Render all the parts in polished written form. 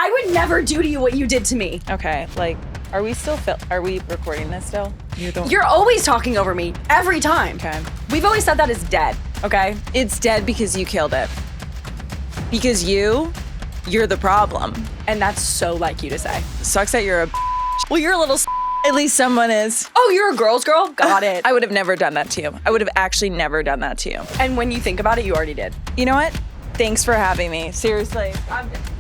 I would never do to you what you did to me. Okay, like, are we recording this still? You're always talking over me, every time. Okay. We've always said that is dead, okay? It's dead because you killed it. Because you're the problem. And that's so like you to say. Sucks that you're a Well, you're a little At least someone is. Oh, you're a girl's girl? Got it. I would have never done that to you. I would have actually never done that to you. And when you think about it, you already did. You know what? Thanks for having me. Seriously.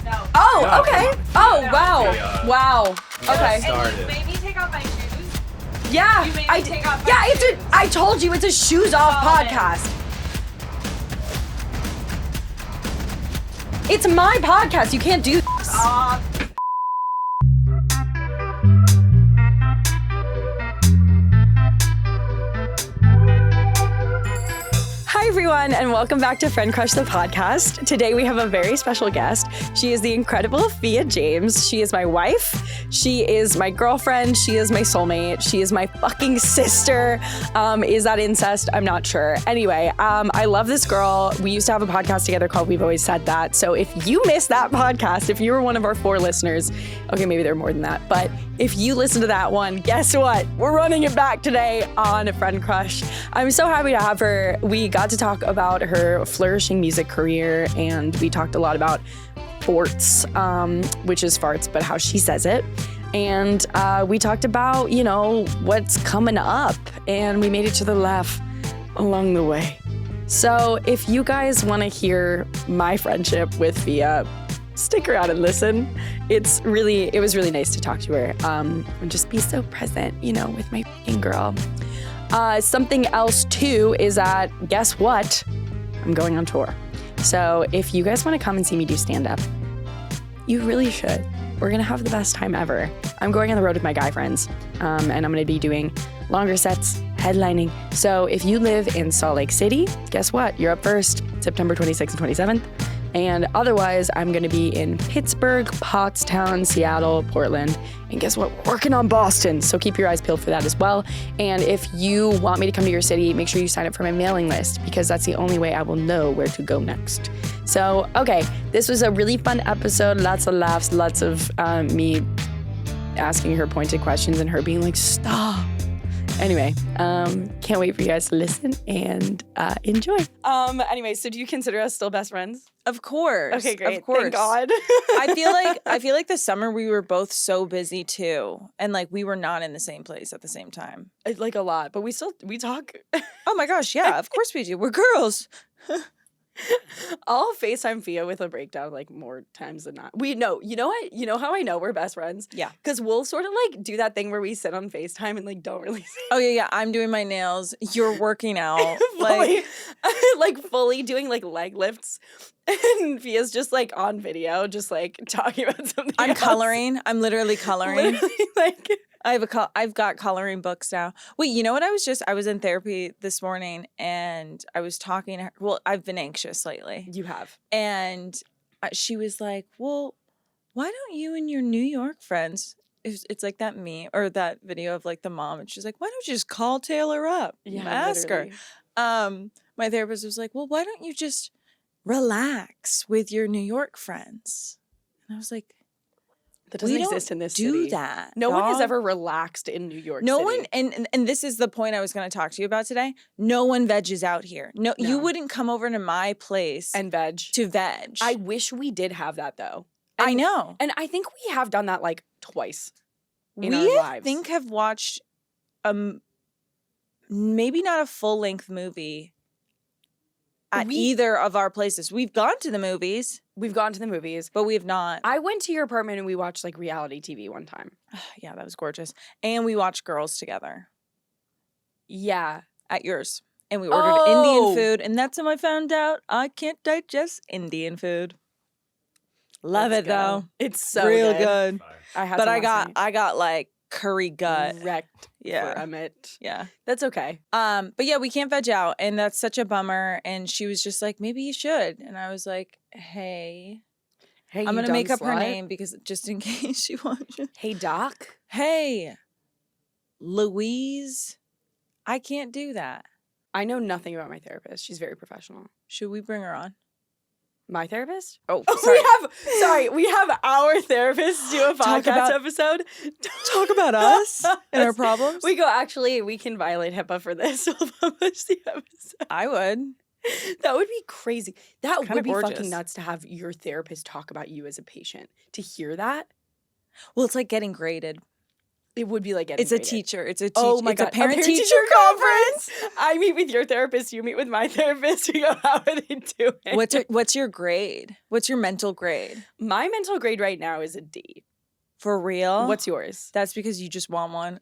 No. Oh, No, okay. come Oh, on. wow. Okay, Wow. Okay. started. And you made me take off my shoes. Yeah. You made me I take off my Yeah, shoes. I told you it's a shoes off Stop it. podcast. It's my podcast. You can't do this. Hi, everyone, and welcome back to Friend Crush the podcast. Today we have a very special guest. She is the incredible Fia James. She is my wife. She is my girlfriend. She is my soulmate. She is my fucking sister. Is that incest? I'm not sure. Anyway, I love this girl. We used to have a podcast together called We've Always Said That. So if you missed that podcast, if you were one of our 4 listeners, okay, maybe there are more than that, but if you listened to that one, guess what? We're running it back today on Friend Crush. I'm so happy to have her. We got to talk about her flourishing music career, and we talked a lot about forts, which is farts, but how she says it. And we talked about, you know, what's coming up, and we made each other laugh along the way. So if you guys want to hear my friendship with Fia, stick around and listen. It was really nice to talk to her and just be so present, you know, with my fucking girl. Something else too is that, guess what? I'm going on tour. So if you guys want to come and see me do stand-up, you really should. We're going to have the best time ever. I'm going on the road with my guy friends, and I'm going to be doing longer sets, headlining. So if you live in Salt Lake City, guess what? You're up first, September 26th and 27th. And otherwise, I'm going to be in Pittsburgh, Pottstown, Seattle, Portland. And guess what? We're working on Boston. So keep your eyes peeled for that as well. And if you want me to come to your city, make sure you sign up for my mailing list, because that's the only way I will know where to go next. So, okay, this was a really fun episode. Lots of laughs, lots of me asking her pointed questions and her being like, stop. Anyway, can't wait for you guys to listen and enjoy. Anyway, so do you consider us still best friends? Of course. Okay, great. Of course. Thank God. I feel like the summer we were both so busy too, and like we were not in the same place at the same time. Like a lot, but we talk. Oh my gosh, yeah, of course we do. We're girls. I'll FaceTime Fia with a breakdown like more times than not. You know what? You know how I know we're best friends? Yeah. Because we'll sort of like do that thing where we sit on FaceTime and like don't really say Oh yeah. I'm doing my nails. You're working out. fully, like fully doing like leg lifts. And Fia's just like on video, just like talking about something I'm else. coloring. I'm literally coloring. Literally, like I've got coloring books now. Wait, you know what? I was in therapy this morning and I was talking to her. Well, I've been anxious lately. you have. And she was like, well, why don't you and your New York friends, it's like that meme or that video of like the mom, and she's like, why don't you just call Taylor up and ask literally. her? My therapist was like, well, why don't you just relax with your New York friends? And I was like, That doesn't we exist in this don't do city. that. No one has dog. ever relaxed in New York No City. one, and this is the point I was going to talk to you about today. No one veggies out here. No, you No. wouldn't come over to my place And veg. to veg. I wish we did have that though. I And- know. And I think we have done that like twice in We our lives. think have watched maybe not a full length movie at either of our places. We've gone to the movies, We've gone to the movies. but we have not. I went to your apartment and we watched like reality TV one time. Yeah, that was gorgeous. And we watched Girls together Yeah. at yours. And we ordered Oh! Indian food. And that's how I found out I can't digest Indian food. Love Let's it though. go. It's so Real good. good. I had But some I last got like curry night. gut. Wrecked Yeah. for Emmett. Yeah. That's okay. But yeah, we can't veg out, and that's such a bummer. And she was just like, maybe you should. And I was like, hey, Hey, I'm you gonna make dumb up her slut. name because just in case she wants. Hey, Doc. Hey, Louise, I can't do that. I know nothing about my therapist. She's very professional. Should we bring her on? My therapist? Oh, sorry. We have our therapist do a podcast episode. Talk about us and our problems. We can violate HIPAA for this. We'll publish the episode. I would. That would be crazy. That Kinda would be gorgeous. fucking nuts to have your therapist talk about you as a patient. To hear that, Well, it's like getting graded. it would be like getting It's a graded. teacher. It's a Oh my it's God. a parent-teacher conference. I meet with your therapist. You meet with my therapist. We go, how are they doing? What's your grade? What's your mental grade? My mental grade right now is a D. For real? What's yours? That's because you just want one.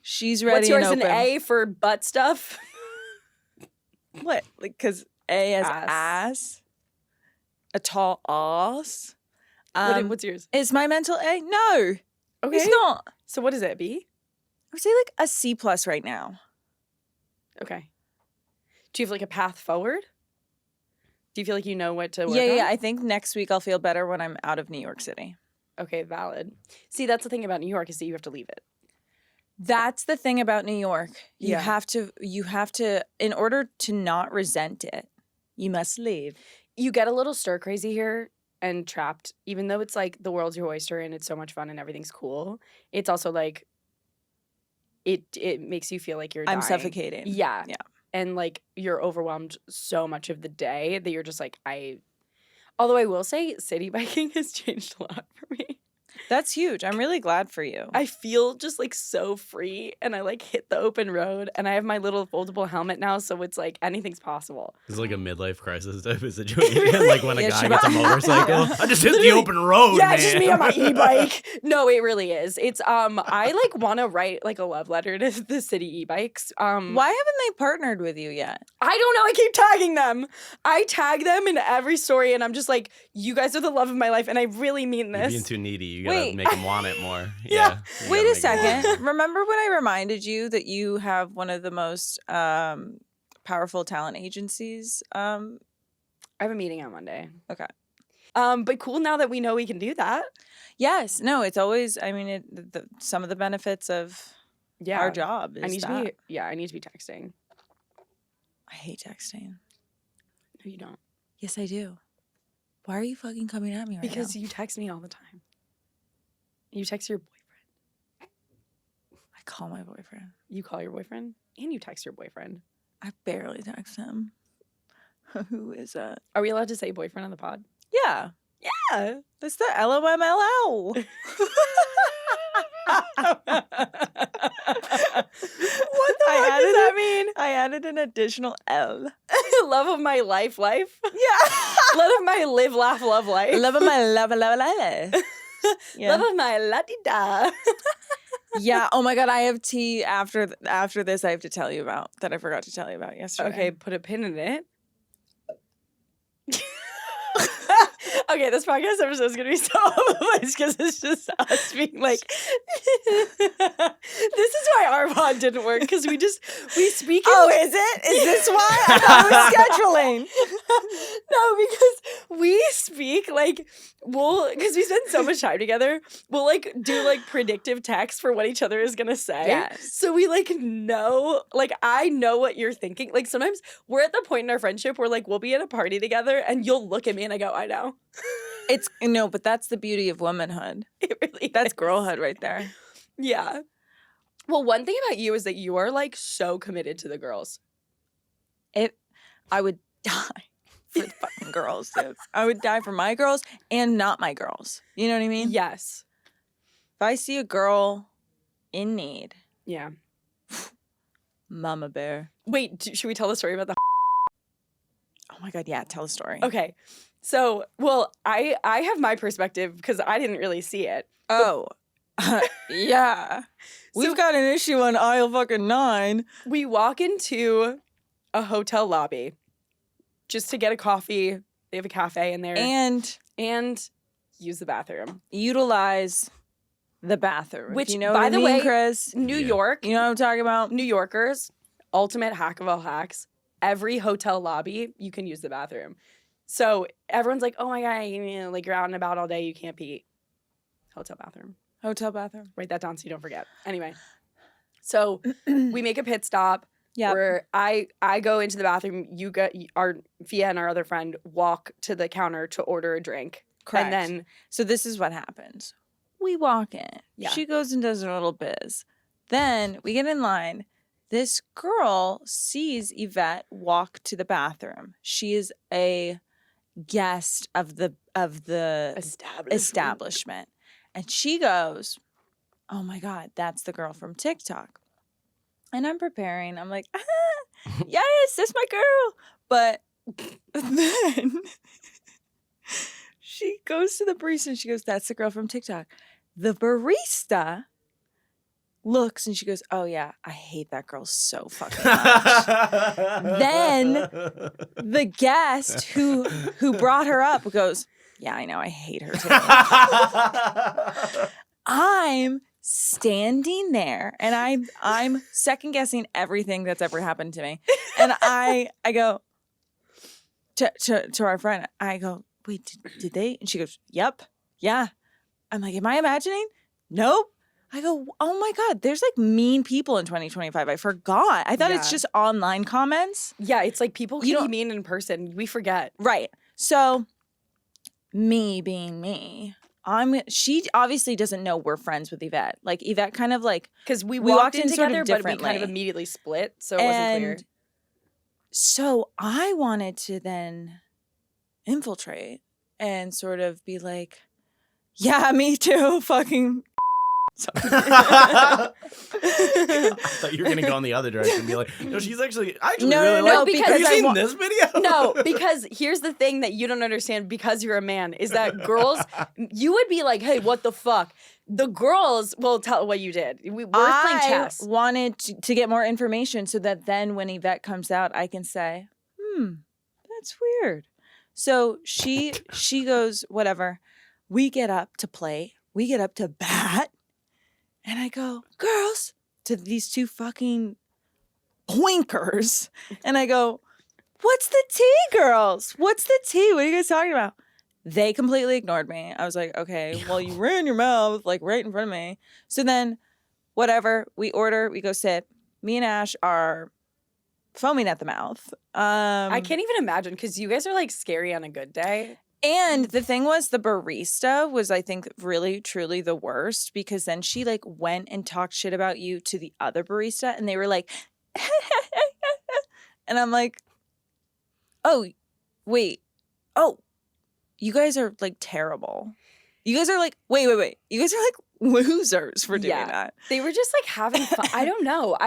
She's ready. What's yours? And An open. A for butt stuff? What? Like, because A as ass. A tall ass. What's yours? Is my mental A? No. Okay. It's not. So what is it? B? I would say like a C+ right now. Okay. Do you have like a path forward? Do you feel like you know what to work Yeah. on? I think next week I'll feel better when I'm out of New York City. Okay, valid. See, that's the thing about New York is that you have to leave it. That's the thing about New York. You Yeah. have to, in order to not resent it, you must leave. You get a little stir crazy here and trapped, even though it's like the world's your oyster and it's so much fun and everything's cool. It's also like it makes you feel like you're dying. I'm suffocating. Yeah. Yeah. And like you're overwhelmed so much of the day that you're just like, although I will say city biking has changed a lot for me. That's huge. I'm really glad for you. I feel just like so free and I like hit the open road and I have my little foldable helmet now, so it's like anything's possible. It's like a midlife crisis type of situation. Like when a Yeah, guy she gets a might- motorcycle. I just hit Literally. the open road, Yeah, man. it's just me on my e-bike. No, it really is. It's I like want to write like a love letter to the city e-bikes. Why haven't they partnered with you yet? I don't know. I keep tagging them. I tag them in every story and I'm just like, you guys are the love of my life and I really mean You're this. being too needy. You gotta Wait. make them want it more. Yeah. You Wait gotta a make 'em want it. second. Remember when I reminded you that you have one of the most powerful talent agencies? I have a meeting on Monday. Okay. But cool now that we know we can do that. Yes. No, it's always, I mean, some of the benefits of Yeah. our job is I need that. to be I need to be texting. I hate texting. No, you don't. Yes, I do. Why are you fucking coming at me right Because now? you text me all the time. You text your boyfriend. I call my boyfriend. You call your boyfriend and you text your boyfriend. I barely text him. Who is that? Are we allowed to say boyfriend on the pod? Yeah. Yeah. That's the LOMLL. What the fuck does that mean? I added an additional L. Love of my life. Yeah. Love of my live, laugh, love life. Love of my love. Yeah. Love of my la-di-da. Yeah. Oh my God. I have tea after this I have to tell you about that I forgot to tell you about yesterday. Okay, put a pin in it. Okay, this podcast episode is going to be so all over the place because it's just us being like, this is why our pod didn't work because we speak in Oh, is it? Is this why? I thought it was scheduling. No, because we speak like because we spend so much time together, we'll like do like predictive text for what each other is gonna say. Yes. So we like know, like I know what you're thinking. Like sometimes we're at the point in our friendship where like we'll be at a party together and you'll look at me and I go, I know. But that's the beauty of womanhood. It really That's is. girlhood right there. Yeah. Well, one thing about you is that you are like so committed to the girls. I would die for the fucking girls, dude. I would die for my girls and not my girls. You know what I mean? Yes. If I see a girl in need, Yeah. mama bear. Wait, should we tell the story about the Oh my God, yeah, tell a story. Okay. So, well, I have my perspective because I didn't really see it. Oh, yeah. We've got an issue on aisle fucking 9. We walk into a hotel lobby just to get a coffee. They have a cafe in there and use the bathroom. Utilize the bathroom. Which, you know by what I the mean, way, Chris? New Yeah. York, You know what I'm talking about? New Yorkers, ultimate hack of all hacks. Every hotel lobby, you can use the bathroom. So everyone's like, oh my God, like you're out and about all day, you can't pee. Hotel bathroom. Hotel bathroom. Write that down so you don't forget. Anyway, So we make a pit stop. Yeah. Where I go into the bathroom. You get our Fia and our other friend walk to the counter to order a drink. Correct. And then So this is what happens. We walk in. Yeah. She goes and does her little biz. Then we get in line. This girl sees Yvette walk to the bathroom. She is a guest of the establishment. And she goes, "Oh my God, that's the girl from TikTok." And I'm preparing. I'm like, yes, that's my girl. But then she goes to the barista and she goes, "That's the girl from TikTok." The barista looks and she goes, "Oh yeah, I hate that girl so fucking much." Then the guest who brought her up goes, "Yeah, I know, I hate her too." I'm standing there and I'm second guessing everything that's ever happened to me. And I go to our friend, I go, "Wait, did they?" And she goes, "Yep. Yeah." I'm like, "Am I imagining?" "Nope." I go, "Oh my God, there's like mean people in 2025. I forgot. I thought it's just online comments." Yeah, it's like people can be mean in person. We forget. Right. So me being me, she obviously doesn't know we're friends with Yvette. Like Yvette kind of like, because we walked walked in in sort of together, but we kind of differently. immediately split, so it wasn't clear. So I wanted to then infiltrate and sort of be like, "Yeah, me too, fucking." I thought you were gonna go in the other direction and be like, "No, she's actually really like." because Have you seen this video? No, because here's the thing that you don't understand because you're a man is that girls, you would be like, "Hey, what the fuck?" The girls will tell what you did. We're playing chess. I wanted to get more information so that then when Yvette comes out, I can say, "That's weird." So she goes, whatever. We get up to play. We get up to bat. And I go, "Girls," to these two fucking poinkers. And I go, "What's the tea, girls? What's the tea? What are you guys talking about?" They completely ignored me. I was like, "Okay, well, you ran your mouth like right in front of me." So then, whatever, we order, we go sit. Me and Ash are foaming at the mouth. I can't even imagine because you guys are like scary on a good day. And the thing was, the barista was, I think, really, truly the worst because then she like went and talked shit about you to the other barista and they were like, and I'm like, "Oh, wait. Oh, you guys are like terrible. You guys are like, wait. You guys are like losers for doing that." They were just like having fun. I don't know.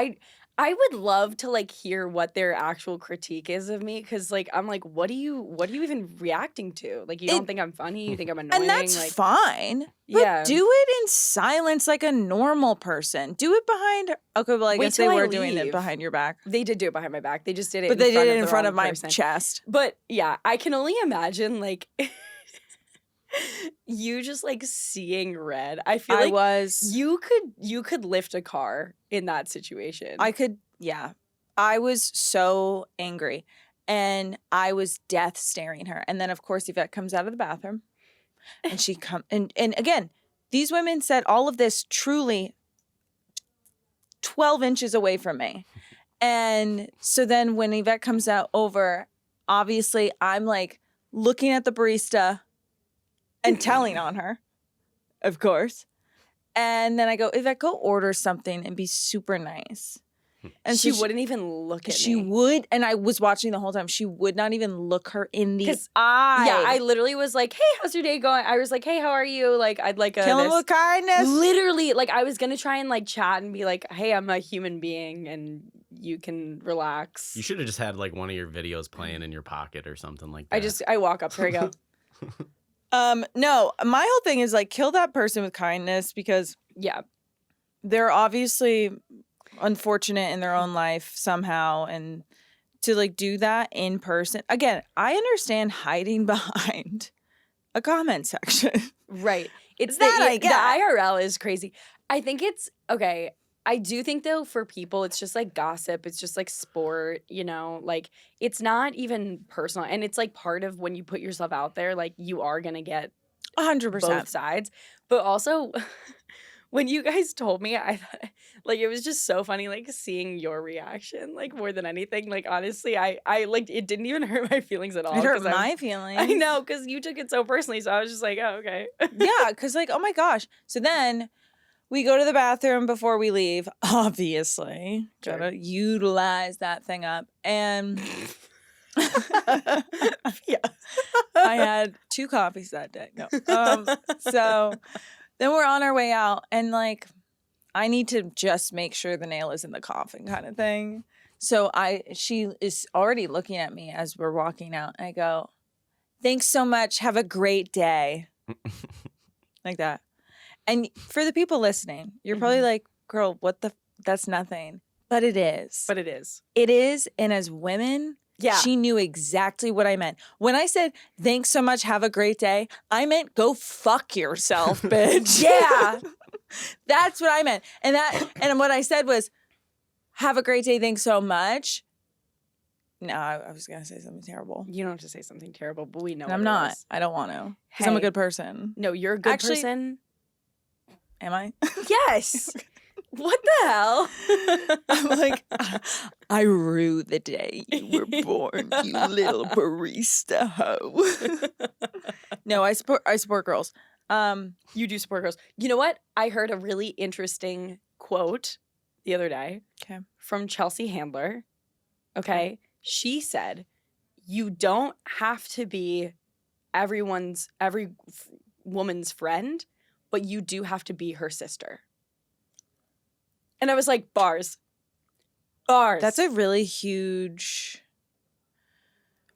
I would love to like hear what their actual critique is of me because like I'm like, what are you even reacting to? Like you don't think I'm funny? You think I'm annoying? And that's like, fine. But do it in silence like a normal person. Do it behind. Okay, well I guess they were doing it behind your back. They did do it behind my back. They just did it. But they did it in front of my chest. But yeah, I can only imagine like. You just like seeing red. I feel like you could lift a car in that situation. I could, yeah. I was so angry and I was death staring her. And then of course Yvette comes out of the bathroom and she and again, these women said all of this truly 12 inches away from me. And so then when Yvette comes out over, obviously I'm like looking at the barista and telling on her, of course. And then I go, "Yvette, go order something and be super nice." And she wouldn't even look at me. She would, and I was watching the whole time. She would not even look her in the eye. Yeah, I literally was like, "Hey, how's your day going?" I was like, "Hey, how are you?" Like, I'd like a kill him with kindness. Literally, like I was gonna try and like chat and be like, "Hey, I'm a human being and you can relax." You should have just had like one of your videos playing in your pocket or something like that. I walk up, here I go. No, my whole thing is like kill that person with kindness because they're obviously unfortunate in their own life somehow, and to like do that in person. Again, I understand hiding behind a comment section. Right. It's that the IRL is crazy. I think it's okay. I do think though for people it's just like gossip, it's just like sport, you know, like it's not even personal and it's like part of when you put yourself out there, like you are going to get 100% both sides. But also when you guys told me, I thought, like, it was just so funny, like, seeing your reaction, like, more than anything. Like, honestly, I like, it didn't even hurt my feelings at all. It hurt 'cause I my was- feelings. I know, because you took it so personally. So I was just like, oh, okay. Yeah, because like, oh my gosh. So then we go to the bathroom before we leave. Obviously, Sure. gotta utilize that thing up. And Yeah. I had 2 coffees that day. No. So then we're on our way out, and like, I need to just make sure the nail is in the coffin, kind of thing. So she is already looking at me as we're walking out. I go, "Thanks so much. Have a great day." Like that. And for the people listening, you're probably like, "Girl, what the? That's nothing." But it is. But it is. It is. And as women, Yeah. she knew exactly what I meant. When I said, "Thanks so much, have a great day," I meant go fuck yourself, bitch. Yeah. That's what I meant. And what I said was, "Have a great day, thanks so much." No, I was going to say something terrible. You don't have to say something terrible, but we know And I'm what it not. is. I don't want to. Because I'm a Hey. good person. No, you're a good Actually- person. Am I? Yes. What the hell? I'm like, "I rue the day you were born, you little barista hoe." No, I support girls. You do support girls. You know what? I heard a really interesting quote the other day. Okay. From Chelsea Handler. Okay. She said, "You don't have to be every woman's friend, but you do have to be her sister." And I was like, bars. Bars. That's a really huge.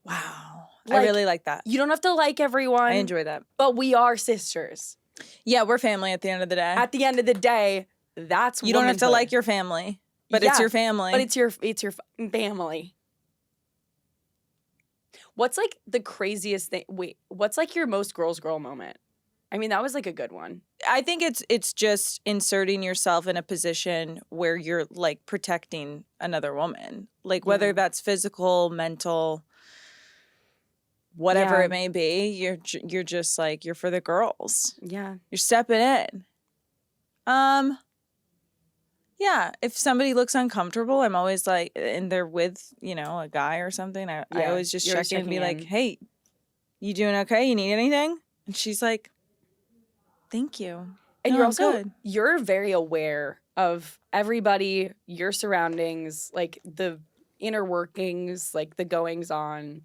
Wow. I Like, really like that. You don't have to like everyone. I enjoy that. But we are sisters. Yeah, we're family at the end of the day. At the end of the day, that's You don't have to womanhood. like your family, but it's Yeah, your family. But it's your fucking family. What's like the craziest thing? Wait, what's like your most girl moment? I mean, that was like a good one. I think it's just inserting yourself in a position where you're like protecting another woman, like whether Yeah. that's physical, mental, whatever Yeah. it may be. You're just like, you're for the girls. Yeah. You're stepping in. Yeah, if somebody looks uncomfortable, I'm always like, and they're with, a guy or something, I Yeah, always just you're check in and be checking like, in. "Hey, you doing okay? You need anything?" And she's like, "Thank you." And No, you're I'm also good. you're very aware of everybody, your surroundings, like the inner workings, like the goings on.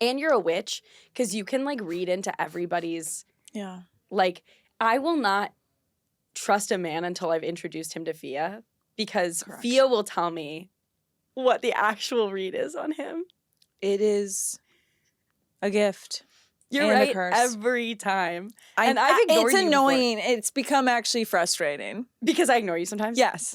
And you're a witch because you can like read into everybody's Yeah. like I will not trust a man until I've introduced him to Fia because Correct. Fia will tell me what the actual read is on him. It is a gift. You're And a right curse. every time. And I've ignored It's you before. annoying. It's become actually frustrating. Because I ignore you sometimes. Yes.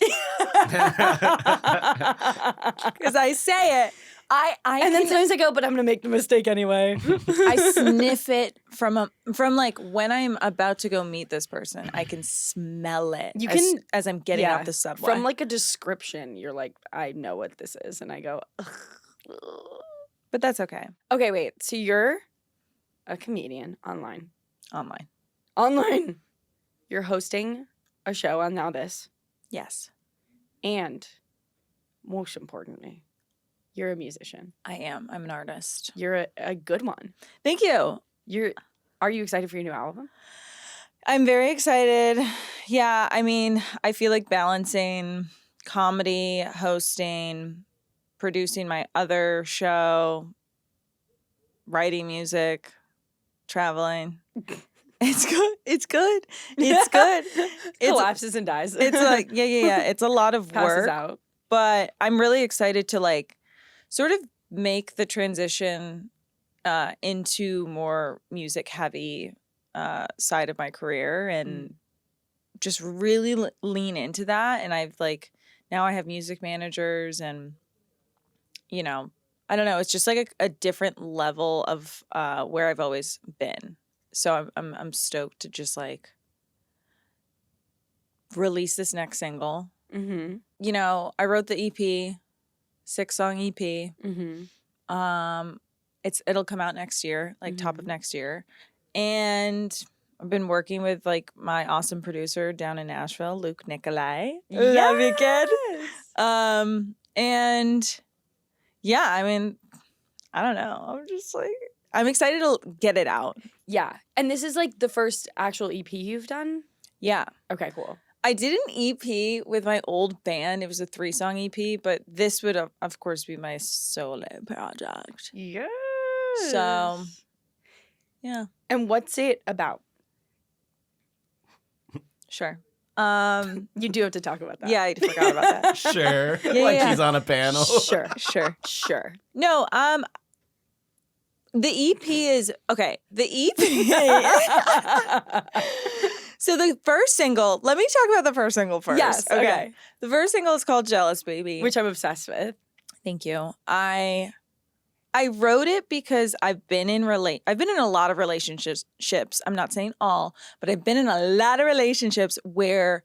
Because I say it. I And then sometimes I go, but I'm gonna make the mistake anyway. I sniff it from like when I'm about to go meet this person. I can smell it. You as, can- as I'm getting yeah, off the subway. From like a description, you're like, I know what this is, and I go, ugh. But that's okay. Okay, wait. So you're a comedian online. Online. You're hosting a show on Now This, Yes, and most importantly, you're a musician. I am. I'm an artist. You're a good one. Thank you. Are you excited for your new album? I'm very excited. Yeah, I mean, I feel like balancing comedy, hosting, producing my other show, writing music, traveling. It's good. It's good. It's good. It's Collapses and dies. it's like yeah. It's a lot of Passes work, out. but I'm really excited to like sort of make the transition into more music heavy side of my career and just really lean into that. And I've like now I have music managers and I don't know. It's just like a different level of where I've always been. So I'm stoked to just like release this next single. Mm-hmm. I wrote the EP, 6-song EP. Mm-hmm. It'll come out next year, like top of next year. And I've been working with like my awesome producer down in Nashville, Luke Nicolai. Yes. Love you, kid. And yeah, I mean, I don't know. I'm just like, I'm excited to get it out. Yeah. And this is like the first actual EP you've done? Yeah. Okay, cool. I did an EP with my old band. It was a 3-song EP, but this would, of course, be my solo project. Yes. So, yeah. And what's it about? Sure. You do have to talk about that. Yeah, I forgot about that. Sure. Yeah, like yeah. he's on a panel. Sure. No, the EP is okay. The EP. So the first single. Let me talk about the first single first. Yes. Okay. The first single is called "Jealous Baby," Which I'm obsessed with. Thank you. I wrote it because I've been in a lot of relationships. I'm not saying all, but I've been in a lot of relationships where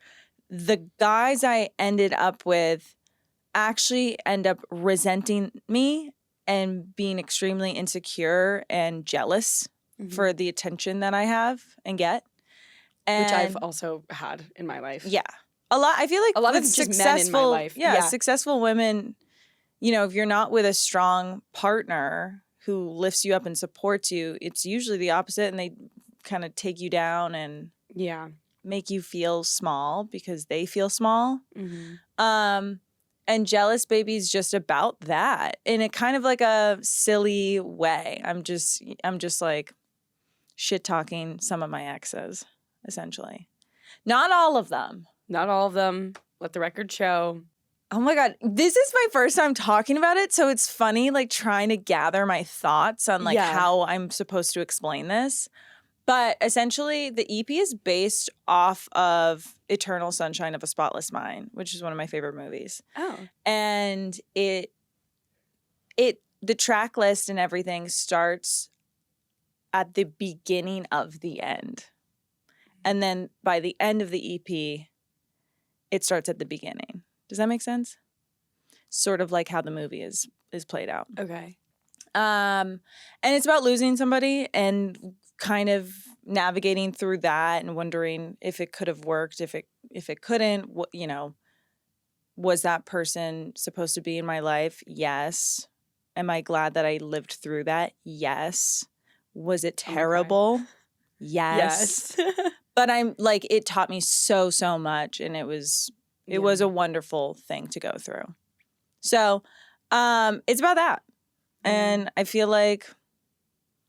the guys I ended up with actually end up resenting me and being extremely insecure and jealous for the attention that I have and get. Which I've And also had in my life. yeah. I feel like A lot of with just men in my life. Yeah, Yeah. successful women, you know, if you're not with a strong partner who lifts you up and supports you, it's usually the opposite, and they kind of take you down and Yeah. make you feel small because they feel small. Mm-hmm. And Jealous Baby's just about that in a kind of like a silly way. I'm just like shit talking some of my exes, essentially. Not all of them. Not all of them. Let the record show. Oh my God. This is my first time talking about it. So it's funny, like trying to gather my thoughts on like Yeah. how I'm supposed to explain this. But essentially, the EP is based off of Eternal Sunshine of a Spotless Mind, which is one of my favorite movies. Oh. And the track list and everything starts at the beginning of the end. And then by the end of the EP, it starts at the beginning. Does that make sense? Sort of like how the movie is played out. Okay. And it's about losing somebody and kind of navigating through that and wondering if it could have worked, if it couldn't, you know, was that person supposed to be in my life? Yes. Am I glad that I lived through that? Yes. Was it terrible? Yes. But I'm like, it taught me so much, and it was a wonderful thing to go through. So, it's about that. And I feel like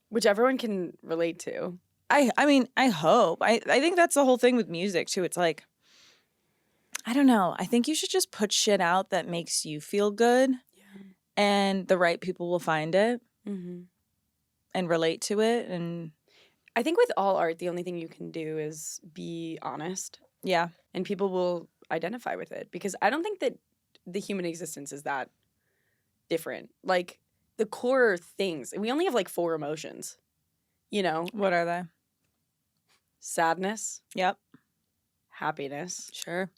Which everyone can relate to. I mean, I hope. I think that's the whole thing with music too. It's like, I don't know. I think you should just put shit out that makes you feel good. Yeah. And the right people will find it Mm-hmm. and relate to it. And I think with all art, the only thing you can do is be honest, yeah. and people will identify with it, because I don't think that the human existence is that different. Like, the core things, we only have like 4 emotions, you know? What are they? Sadness, Yep. happiness, Sure.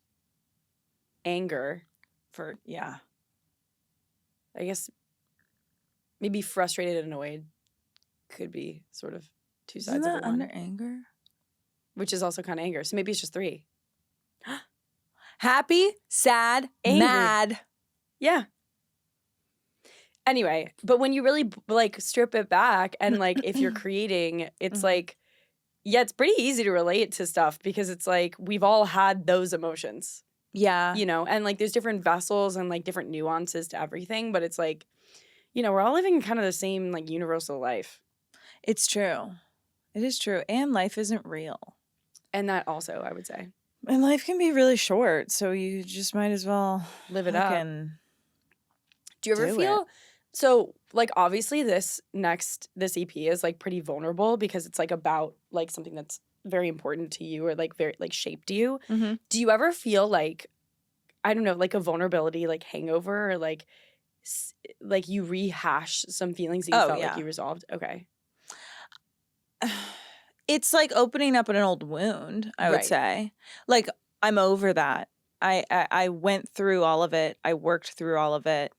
anger, Yeah. I guess maybe frustrated and annoyed could be sort of 2 Isn't sides of that one, under anger? which is also kind of anger. So maybe it's just 3. Happy, sad, Angry. mad. Yeah. Anyway, but when you really like strip it back and like if you're creating, it's like, yeah, it's pretty easy to relate to stuff, because it's like we've all had those emotions, Yeah. you know, and like there's different vessels and like different nuances to everything, but it's like, you know, we're all living kind of the same like universal life. It's true. It is true. And life isn't real. And that also, I would say, And life can be really short. So you just might as well live it up. fucking Do you ever do feel it. so like obviously this EP is like pretty vulnerable, because it's like about like something that's very important to you or like very like shaped you. Mhm. Do you ever feel like, I don't know, like a vulnerability like hangover, or like like you rehash some feelings that you Oh, felt yeah. like you resolved? Okay. It's like opening up an old wound, I would Right. say. Like, I'm over that. I went through all of it. I worked through all of it.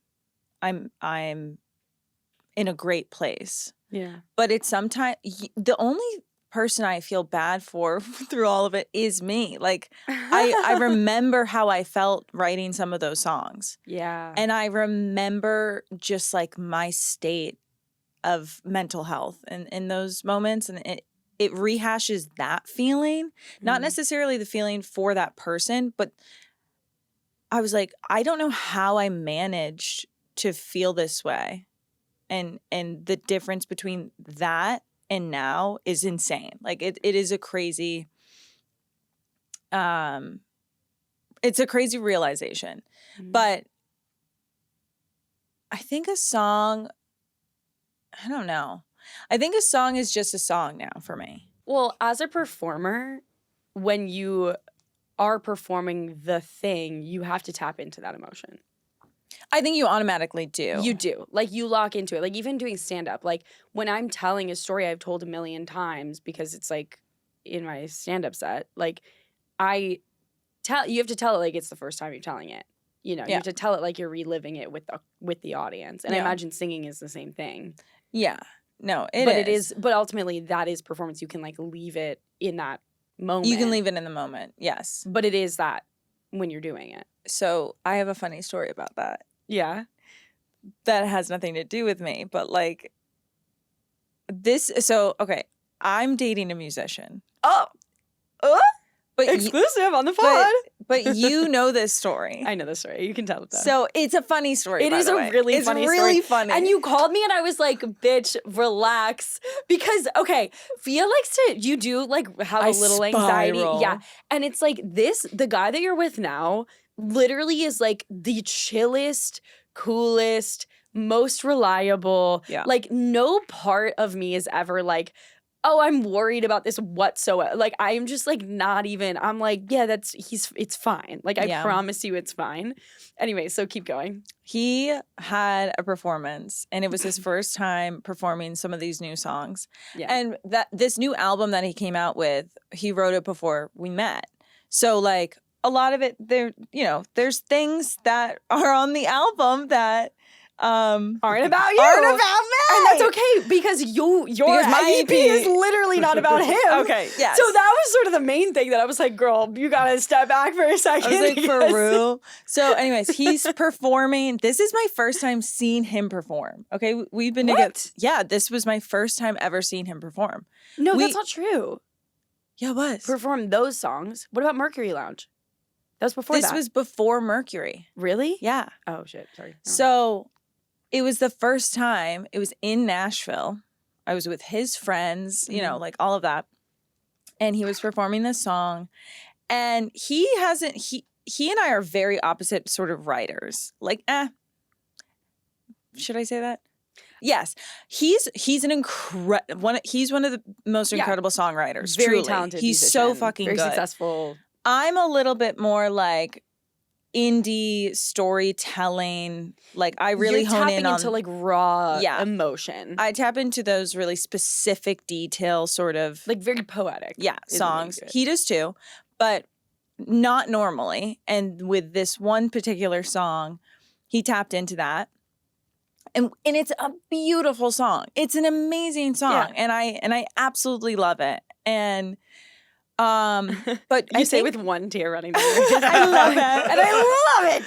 I'm in a great place. Yeah. But it's sometimes the only person I feel bad for through all of it is me. Like I remember how I felt writing some of those songs. Yeah. And I remember just like my state of mental health in those moments. And it rehashes that feeling, not necessarily the feeling for that person, but I was like, I don't know how I managed to feel this way. And the difference between that and now is insane. Like it is a crazy, it's a crazy realization. But I think a song, I don't know. I think a song is just a song now for me. Well, as a performer, when you are performing the thing, you have to tap into that emotion. I think you automatically do. You do. Like, you lock into it. Like, even doing stand-up. Like, when I'm telling a story I've told a million times because it's, like, in my stand-up set, like, you have to tell it like it's the first time you're telling it. You know, you have to tell it like you're reliving it with the audience. And I imagine singing is the same thing. Yeah. No, it is. But ultimately, that is performance. You can, like, leave it in that moment. You can leave it in the moment, yes. But it is that when you're doing it. So I have a funny story about that. Yeah. That has nothing to do with me, but like okay, I'm dating a musician. Oh. But exclusive on the pod. But you know this story. I know this story. You can tell it though. So it's a funny story. It is a really funny story. It's really funny. And you called me and I was like, bitch, relax. Because, okay, Fia likes to, you do like have a little anxiety. Yeah. And it's like the guy that you're with now literally is like the chillest, coolest, most reliable. Yeah. Like no part of me is ever like, oh, I'm worried about this whatsoever. Like, I'm just like not even, I'm like, yeah, it's fine. Like, I promise you it's fine. Anyway, so keep going. He had a performance and it was his first time performing some of these new songs. Yeah. And this new album that he came out with, he wrote it before we met. So like a lot of it, there's things that are on the album that aren't about you. Aren't about me. And that's okay because your my EP is literally not about him. Okay, yes. So that was sort of the main thing that I was like, girl, you gotta step back for a second. I was like, for real? So anyways, he's performing. This is my first time seeing him perform. Okay, we've been together. Yeah, this was my first time ever seeing him perform. No, that's not true. Yeah, it was. Perform those songs. What about Mercury Lounge? That was before that. This was before Mercury. Really? Yeah. Oh, shit. Sorry. No. So it was the first time. It was in Nashville. I was with his friends, like all of that. And he was performing this song. And he and I are very opposite sort of writers. Like, should I say that? Yes. He's an he's one of the most incredible songwriters. Very truly. talented He's musician, so fucking very good. Successful. I'm a little bit more like indie storytelling. Like I really hone in on into like raw emotion. I tap into those really specific detail sort of like very poetic. Yeah, songs. He does too, but not normally. And with this one particular song, he tapped into that. And it's a beautiful song. It's an amazing song. Yeah. And I absolutely love it. And but you say with one tear running down your face. I love it. And I love it.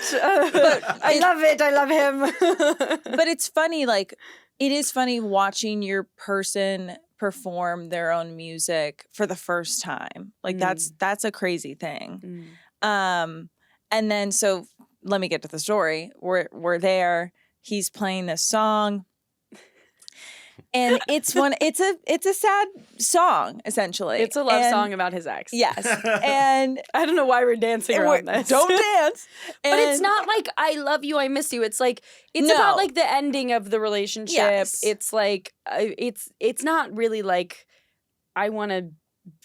But I love it. I love him. But it's funny, like it is funny watching your person perform their own music for the first time. Like that's a crazy thing. And then so let me get to the story. We're there. He's playing this song. And it's a sad song, essentially. It's a love song about his ex. Yes. And I don't know why we're dancing around this. Don't dance. But it's not like I love you, I miss you. It's like it's about like the ending of the relationship. Yes. It's like it's not really like I want to.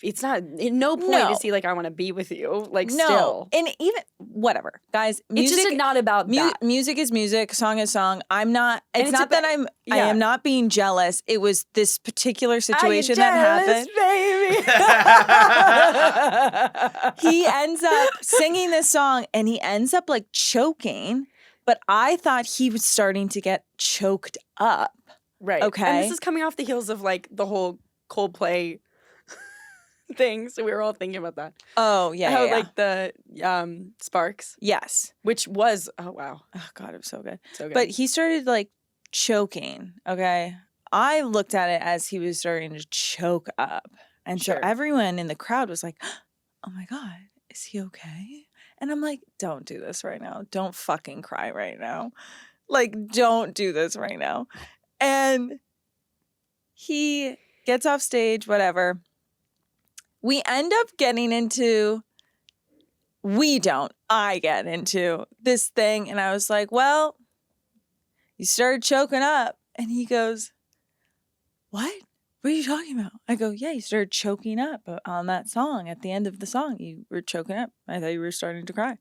It's not in no point to see like I want to be with you. Like still, and even whatever, guys. Music, it's just not about that. Music is music. Song is song. I'm not. It's not that I'm. Yeah. I am not being jealous. It was this particular situation that happened. He ends up singing this song, and he ends up like choking. But I thought he was starting to get choked up. Right. Okay. And this is coming off the heels of like the whole Coldplay thing. So we were all thinking about that. Oh, yeah, How yeah. like the sparks, Yes. which was, oh, wow. Oh, God, it was so good. So good. But he started like choking, okay? I looked at it as he was starting to choke up. And so Sure. everyone in the crowd was like, oh my God, is he okay? And I'm like, don't do this right now. Don't fucking cry right now. Like, don't do this right now. And he gets off stage, whatever. We end up getting into, I get into this thing. And I was like, well, you started choking up. And he goes, what? What are you talking about? I go, yeah, you started choking up on that song. At the end of the song, you were choking up. I thought you were starting to cry.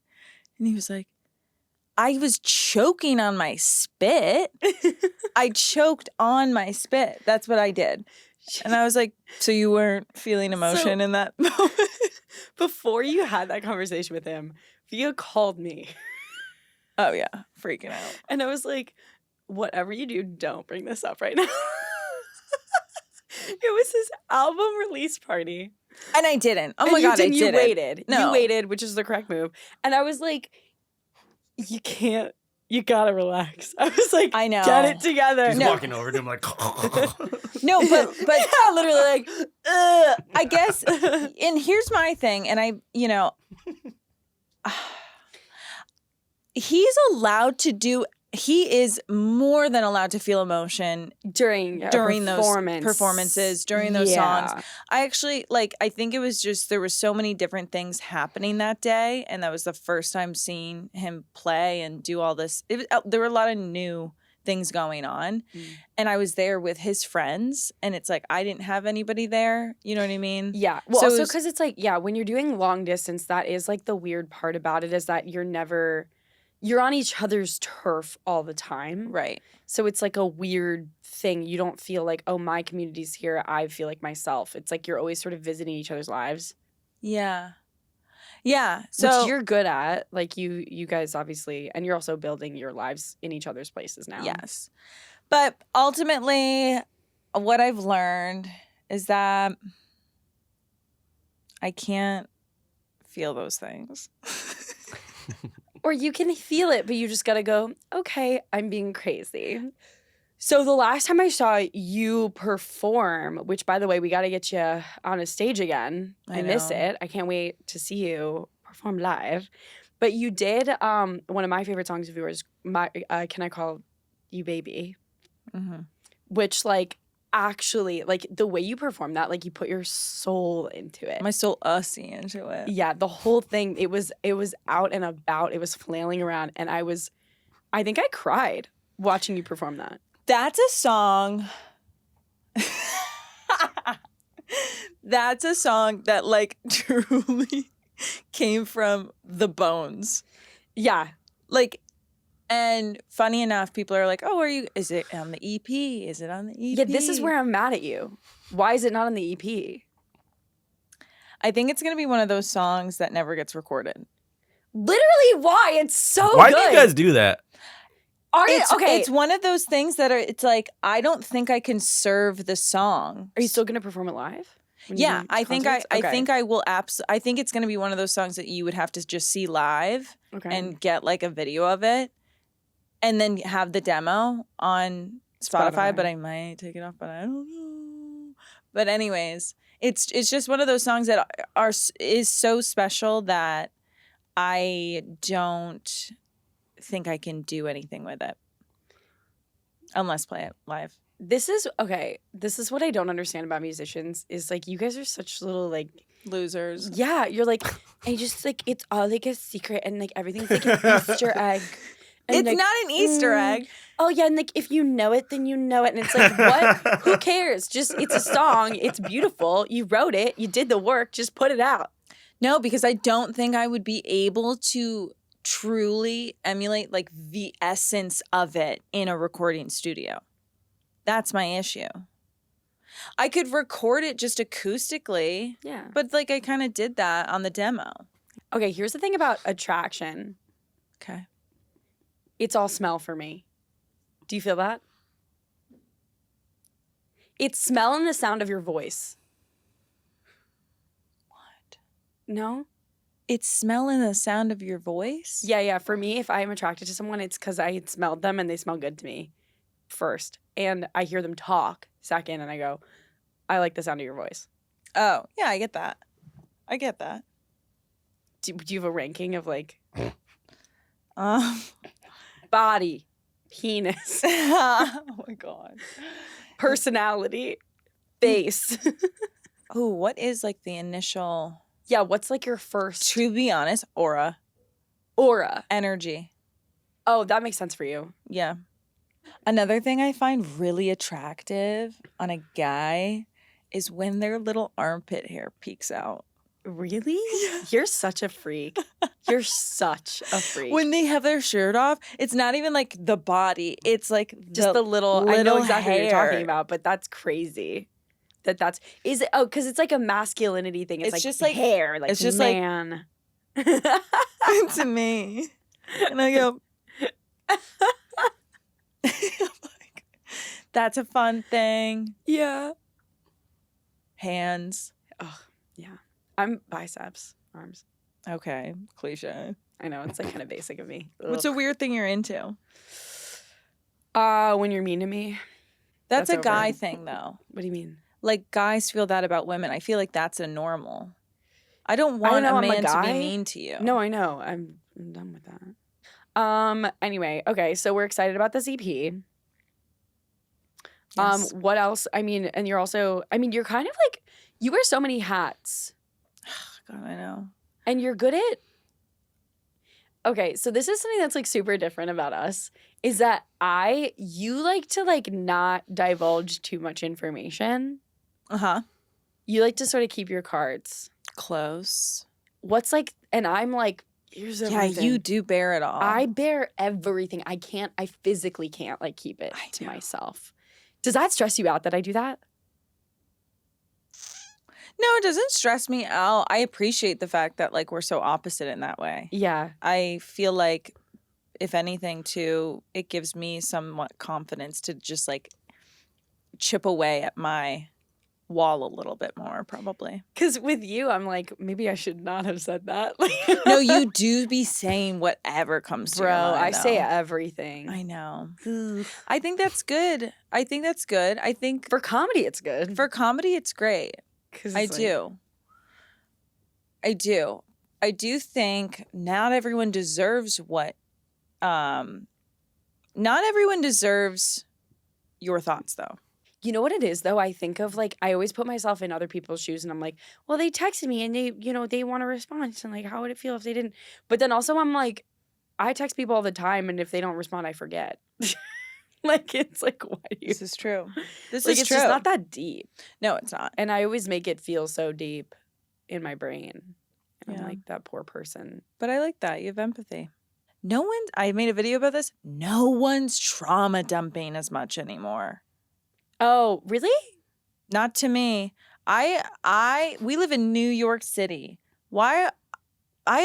And he was like, I was choking on my spit. I choked on my spit. That's what I did. And I was like, so you weren't feeling emotion in that moment? Before you had that conversation with him, Fia called me. Oh, yeah. Freaking out. And I was like, whatever you do, don't bring this up right now. It was his album release party. And I didn't. Oh, And my God, I didn't. You waited. No. You waited, which is the correct move. And I was like, you can't. You gotta relax. I was like, I know. Get it together. He's walking over to him like, No, but yeah, literally like, ugh. I guess, and here's my thing, and he's allowed to do, he is more than allowed to feel emotion during those performances, during those songs. I actually, I think it was just, there were so many different things happening that day, and that was the first time seeing him play and do all this. There were a lot of new things going on, and I was there with his friends, and it's like, I didn't have anybody there, you know what I mean? Yeah. Well, So also because it's like, yeah, when you're doing long distance, that is like the weird part about it is that you're on each other's turf all the time. Right. So it's like a weird thing. You don't feel like, oh, my community's here. I feel like myself. It's like you're always sort of visiting each other's lives. Yeah. Yeah. So which you're good at. Like you guys obviously, and you're also building your lives in each other's places now. Yes. But ultimately, what I've learned is that I can't feel those things. Or you can feel it, but you just gotta go, okay, I'm being crazy. So the last time I saw you perform, which by the way, we gotta get you on a stage again. I miss it. I can't wait to see you perform live. But you did one of my favorite songs of yours, Can I Call You Baby? Mm-hmm. Which actually, the way you perform that, you put your soul into it. My soul ussy into it. Yeah, the whole thing, it was out and about. It was flailing around, and I think I cried watching you perform that. That's a song. That's a song that truly came from the bones. Yeah. And funny enough, people are like, oh, is it on the EP? Is it on the EP? Yeah, this is where I'm mad at you. Why is it not on the EP? I think it's going to be one of those songs that never gets recorded. Literally, why? It's so Why good. do you guys do that? It's one of those things that it's like, I don't think I can serve the song. Are you still going to perform it live? Yeah, I think I will. I think it's going to be one of those songs that you would have to just see live and get a video of it. And then have the demo on Spotify, but I might take it off, but I don't know. But anyways, it's just one of those songs that is so special that I don't think I can do anything with it unless play it live. This is what I don't understand about musicians is you guys are such little losers. Yeah, you're I just it's all a secret and everything's an Easter egg. And it's not an Easter egg. Oh, yeah, and if you know it, then you know it. And it's what? Who cares? Just, it's a song. It's beautiful. You wrote it. You did the work. Just put it out. No, because I don't think I would be able to truly emulate the essence of it in a recording studio. That's my issue. I could record it just acoustically. Yeah. But I kind of did that on the demo. Okay, here's the thing about Attraction. Okay. It's all smell for me. Do you feel that? It's smell and the sound of your voice. No? It's smelling the sound of your voice? Yeah. For me, if I'm attracted to someone, it's because I smelled them and they smell good to me first. And I hear them talk second and I go, I like the sound of your voice. Oh, yeah, I get that. Do you have a ranking of like Um, body, penis, oh my God. personality, face? Oh, what is like the initial, Yeah, what's like your first to be honest, aura, energy? energy. Oh, that makes sense for you. Yeah. Another thing I find really attractive on a guy is when their little armpit hair peeks out. Really? You're such a freak. You're such a freak. When they have their shirt off, it's not even like the body. It's like Just the little I know exactly what you're talking hair. about, but that's crazy. Is it? Oh, because it's like a masculinity thing. It's like just like hair, like it's just man. to me. And I go, like, that's a fun thing. Yeah. Hands. Oh, yeah. I'm biceps, arms. Okay, cliche. I know it's like kind of basic of me. What's a weird thing you're into? When you're mean to me. That's a over. guy thing, though. What do you mean? Like, guys feel that about women. I feel like that's a normal. I don't want know, a I'm a man to guy. be mean to you. No, I know. I'm done with that. Anyway, okay, so we're excited about this EP. Yes. What else? I mean, and you're also, you're kind of like, you wear so many hats. God, I know. And you're good at. Okay, so this is something that's like super different about us is that you like to like not divulge too much information. Uh-huh. You like to sort of keep your cards Close. What's like, and I'm like, here's everything. Yeah, you do bear it all. I bear everything. I physically can't like keep it to myself. Does that stress you out that I do that? No, it doesn't stress me out. I appreciate the fact that like we're so opposite in that way. Yeah. I feel like if anything too, it gives me somewhat confidence to just like chip away at my wall a little bit more probably. Because with you, I'm like, maybe I should not have said that. No, you do be saying whatever comes to your mind. I say though. everything. I know. I think that's good. I think For comedy, it's good. for comedy, it's great. I do. I do think not everyone deserves not everyone deserves your thoughts though. You know what it is, though? I think of like, I always put myself in other people's shoes and I'm like, well, they texted me and they want a response. And like, how would it feel if they didn't? But then also I'm like, I text people all the time and if they don't respond, I forget. Like, it's like, why do you? This is true. This Like, is it's true. just not that deep. No, it's not. And I always make it feel so deep in my brain. And Yeah. I'm like, that poor person. But I like that. You have empathy. I made a video about this. No one's trauma dumping as much anymore. Oh, really? Not to me. We live in New York City. Why? I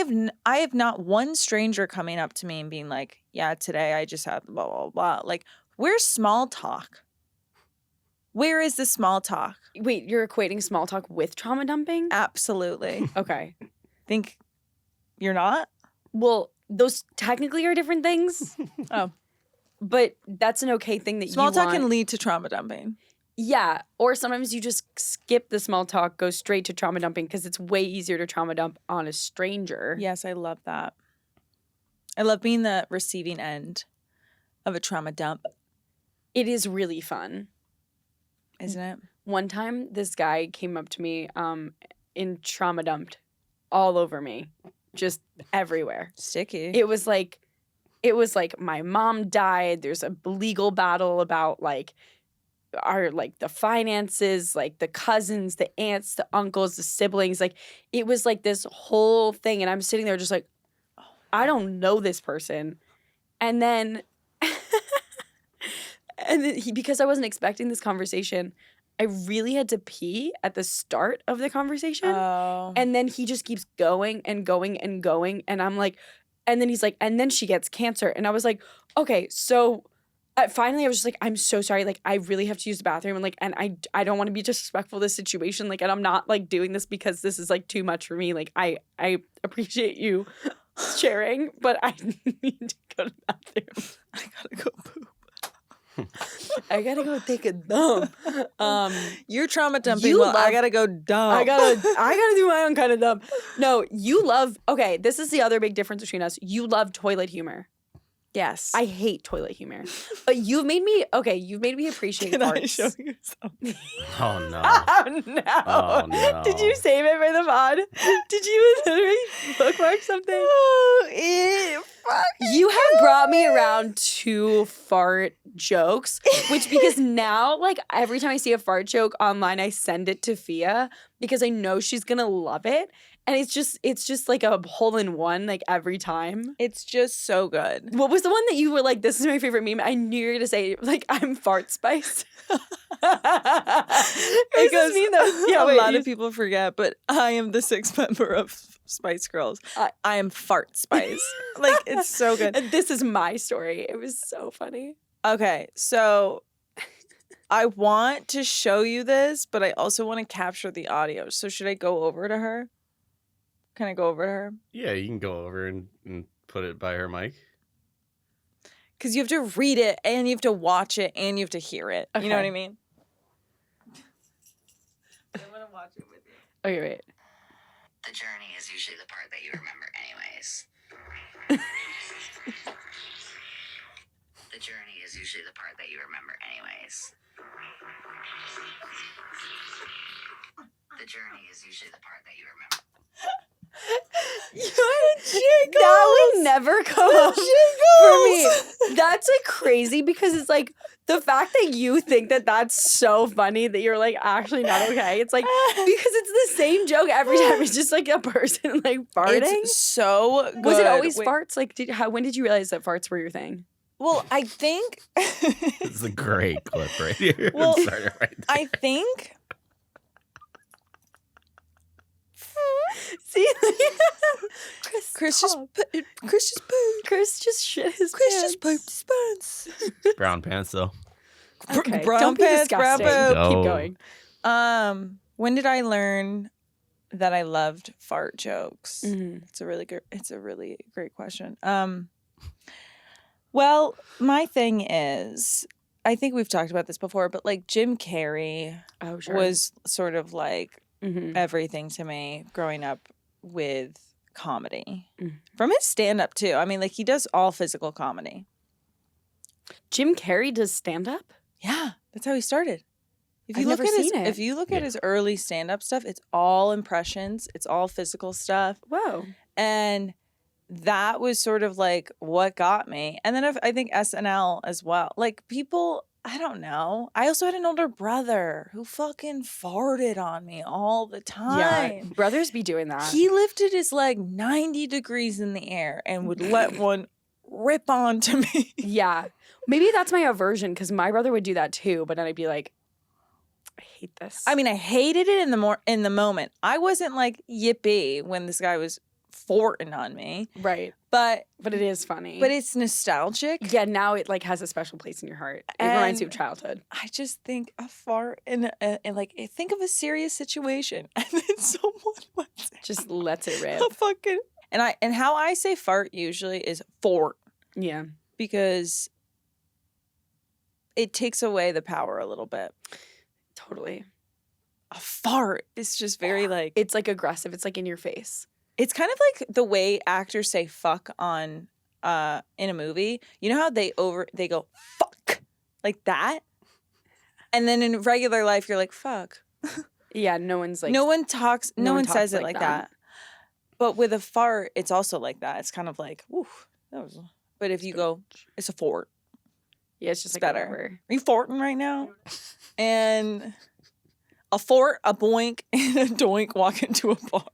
have not one stranger coming up to me and being like, yeah, today I just had blah, blah, blah. Like, where's small talk? Where is the small talk? Wait, you're equating small talk with trauma dumping? Absolutely. Okay. Think you're not? Well, those technically are different things. Oh. But that's an okay thing that Small you talk want. can lead to trauma dumping. Yeah. Or sometimes you just skip the small talk, go straight to trauma dumping because it's way easier to trauma dump on a stranger. Yes, I love that. I love being the receiving end of a trauma dump. It is really fun. Isn't it? One time, this guy came up to me and trauma dumped all over me, just everywhere. Sticky. It was like my mom died. There's a legal battle about like the finances, like the cousins, the aunts, the uncles, the siblings. Like it was like this whole thing, and I'm sitting there just like, I don't know this person, and then. And then because I wasn't expecting this conversation, I really had to pee at the start of the conversation. Oh. And then he just keeps going and going and going. And I'm like, and then he's like, and then she gets cancer. And I was like, okay, so finally I was just like, I'm so sorry. Like, I really have to use the bathroom. And like, and I don't want to be disrespectful to this situation. Like, and I'm not like doing this because this is like too much for me. Like, I appreciate you sharing, but I need to go to the bathroom. I gotta go poop. I gotta go take a dump. You're trauma dumping. You Well, I love- gotta go dump. I gotta do my own kind of dump. No, you love. Okay, this is the other big difference between us. You love toilet humor. Yes. I hate toilet humor, but you've made me appreciate Can farts. I show you something? Oh no. Oh no. Oh, no. Did you save it for the pod? Did you literally bookmark something? Oh, You have brought me around to fart jokes, which because now, like, every time I see a fart joke online, I send it to Fia because I know she's gonna love it. And it's just like a hole in one, like, every time. It's just so good. What was the one that you were like, this is my favorite meme? I knew you were gonna say, like, I'm fart spice. Because yeah, a lot of people forget, but I am the sixth member of Spice Girls. I am Fart Spice. Like, it's so good. And this is my story. It was so funny. Okay, so I want to show you this, but I also want to capture the audio. So should I go over to her? Can I go over to her? Yeah, you can go over and put it by her mic. Because you have to read it, and you have to watch it, and you have to hear it. You know what I mean? I want to watch it with you. Okay, wait. The journey is usually the part that you remember anyways. The journey is usually the part that you remember anyways. The journey is usually the part that you remember. That would never come up for me. That's like crazy because it's like the fact that you think that that's so funny that you're like actually not okay. It's like because it's the same joke every time. It's just like a person like farting. It's so good. Was it always Wait, farts? Like, when did you realize that farts were your thing? Well, I think. It's a great clip right here. Well, Start it right there. I think. See, Chris just pooped. Chris just shit his Chris pants. just pooped his pants. Brown pants though. Okay, Brown don't be pants, brown disgusting. poop. Keep No. going. When did I learn that I loved fart jokes? Mhm. It's a really great question. Well, my thing is, I think we've talked about this before, but like Jim Carrey Oh, sure. was sort of like Mhm. everything to me growing up with comedy. Mm. From his stand up too. I mean, like he does all physical comedy. Jim Carrey does stand up. Yeah, that's how he started. If you I've look never at his seen it. if you look at his early stand up stuff, it's all impressions, it's all physical stuff. Whoa. And that was sort of like what got me. And then I think SNL as well. Like people, I don't know. I also had an older brother who fucking farted on me all the Yeah, time. brothers be doing that. He lifted his leg 90 degrees in the air and would let one rip onto me. Yeah. Maybe that's my aversion because my brother would do that too, but then I'd be like, I hate this. I mean, I hated it in the moment. I wasn't like yippee when this guy was farting on me, right. but But it is funny. but it's nostalgic. yeah, now it like has a special place in your heart. It reminds you of childhood. I just think a fart in like think of a serious situation and then someone Just lets it rip. a fucking and how I say fart usually is fort Yeah. because it takes away the power a little bit. Totally. A fart is just very like It's like aggressive. It's like in your face. it's kind of like the way actors say fuck on in a movie. You know how they go fuck like that? And then in regular life you're like fuck. Yeah, no one's like no one talks no one says talks it like like that. that. But with a fart, it's also like that. It's kind of like, oof, that was but if you go, it's a fort. Yeah, it's just It's like better. whatever. Are you farting right now? And a fort, a boink, and a doink walk into a bar.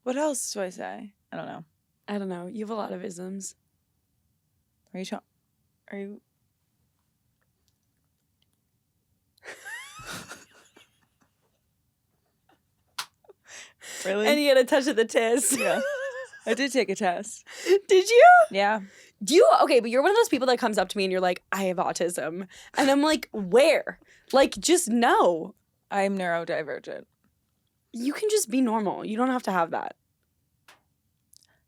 What else do I say? I don't know. I don't know. You have a lot of isms. Are you really? And you get a touch of the tits. Yeah. I did take a test. Did you? Yeah. Okay, but you're one of those people that comes up to me and you're like, I have autism. And I'm like, where? Like, just no. I'm neurodivergent. You can just be normal. You don't have to have that.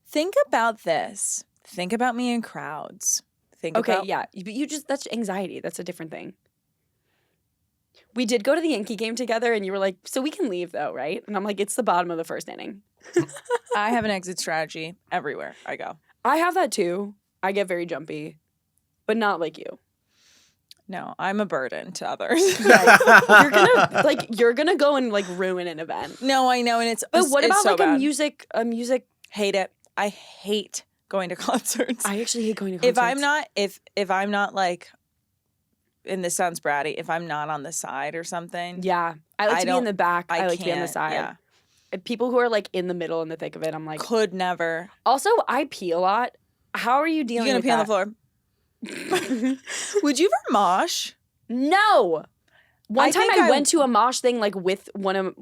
Think about this. Think about me in crowds. Okay, yeah. But that's anxiety. That's a different thing. We did go to the Yankee game together and you were like, so we can leave though, right? And I'm like, it's the bottom of the first inning. I have an exit strategy everywhere I go. I have that too. I get very jumpy, but not like you. No, I'm a burden to others. You're gonna go and like ruin an event. No, I know, and it's But what it's about so like bad. a music? Hate it. I hate going to concerts. I actually hate going to concerts. If I'm not like, and this sounds bratty, if I'm not on the side or something. Yeah, I like to be in the back. I like to be on the can't, side. Yeah. And people who are like in the middle in the thick of it, I'm like, Could never. Also, I pee a lot. How are you dealing You're with gonna that? pee on the floor. Would you ever mosh? No. One time think I went to a mosh thing like with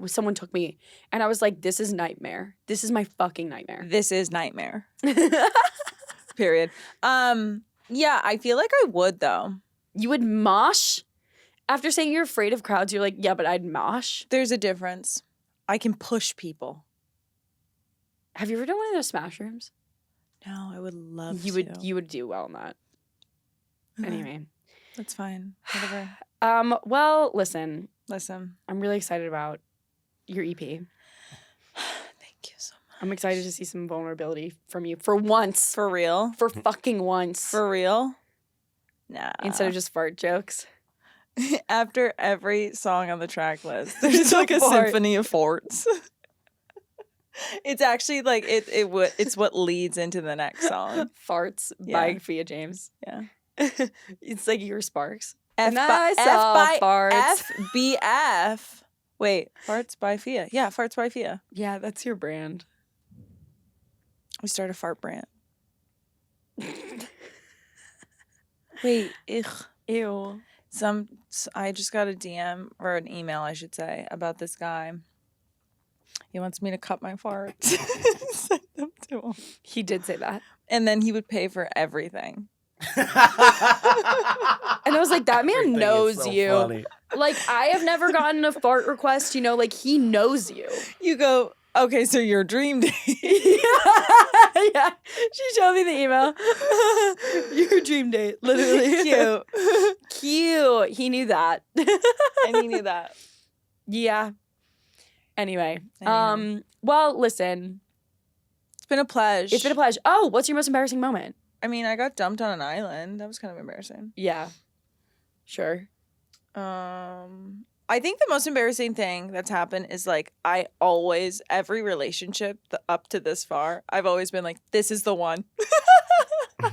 someone took me and I was like, this is nightmare. This is my fucking nightmare. This is nightmare. Period. Yeah, I feel like I would though. You would mosh? After saying you're afraid of crowds, you're like, yeah, but I'd mosh. There's a difference. I can push people. Have you ever done one of those smash rooms? No, I would love You to. would do well in that. Anyway. That's fine. Whatever. Well, listen, Listen. I'm really excited about your EP. Thank you so much. I'm excited to see some vulnerability from you for once. For real? For fucking once. For real? Nah. Instead of just fart jokes. After every song on the track list, there's like a fart. symphony of farts. It's actually like it's what leads into the next song. Farts Yeah. by Fia James. Yeah. It's like your sparks. F And by, I saw by farts. FBF. Wait, Farts by Fia. Yeah, Farts by Fia. Yeah, that's your brand. We start a fart brand. Wait, ugh. Ew. I just got a DM or an email, I should say, about this guy. He wants me to cut my farts. Send them to him. He did say that. And then he would pay for everything. And I was like, that man Everything is knows so you. funny. Like, I have never gotten a fart request, like he knows you. You go, okay, so your dream date. Yeah. She showed me the email. Your dream date, literally. Cute. Cute. He knew that. And he knew that. Yeah. Anyway. Anyhow. Well, listen. It's been a pleasure. It's been a pleasure. Oh, what's your most embarrassing moment? I mean, I got dumped on an island. That was kind of embarrassing. Yeah. Sure. I think the most embarrassing thing that's happened is like every relationship up to this far, I've always been like, this is the one. I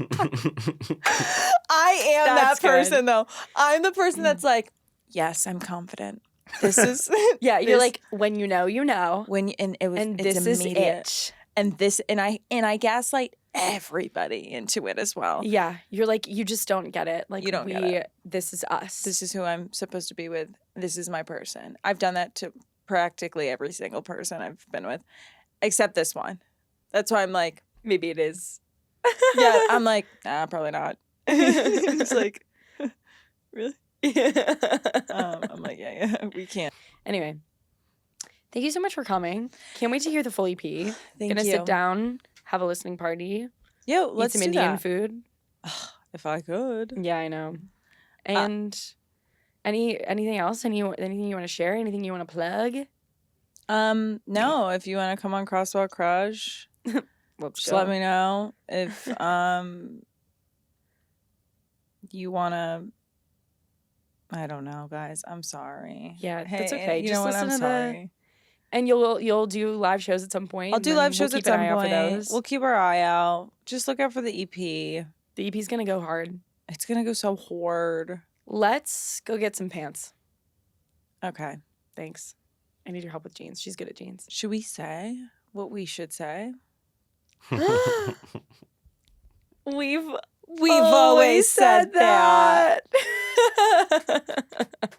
am That's that person good. though. I'm the person that's like, yes, I'm confident. This is Yeah, you're this- like, when you know, you know. when it's This is immediate. it. And I gaslight everybody into it as well. Yeah, you're like, you just don't get it. Like, You don't get it. This is us. This is who I'm supposed to be with. This is my person. I've done that to practically every single person I've been with, except this one. That's why I'm like, Maybe it is. yeah, I'm like, nah, probably not. It's like, really? I'm like, yeah, we can't. Anyway, thank you so much for coming. Can't wait to hear the full EP. Thank Gonna you. sit down, have a listening party, Yo, eat let's some do Indian that. food. If I could. Yeah, I know. And anything else? Anything you want to share? Anything you want to plug? No, if you want to come on Crosswalk Crush, Let's just let me know. If you want to, I don't know, guys. I'm sorry. Yeah, Hey, that's okay. You Just know what? I'm listen to sorry. And you'll do live shows at some point. I'll and do then live we'll shows keep at an some eye out point. for those. We'll keep our eye out. Just look out for the EP. The EP's gonna go hard. It's gonna go so hard. Let's go get some pants. Okay. Thanks. I need your help with jeans. She's good at jeans. Should we say what we should say? We've We've always said that. that.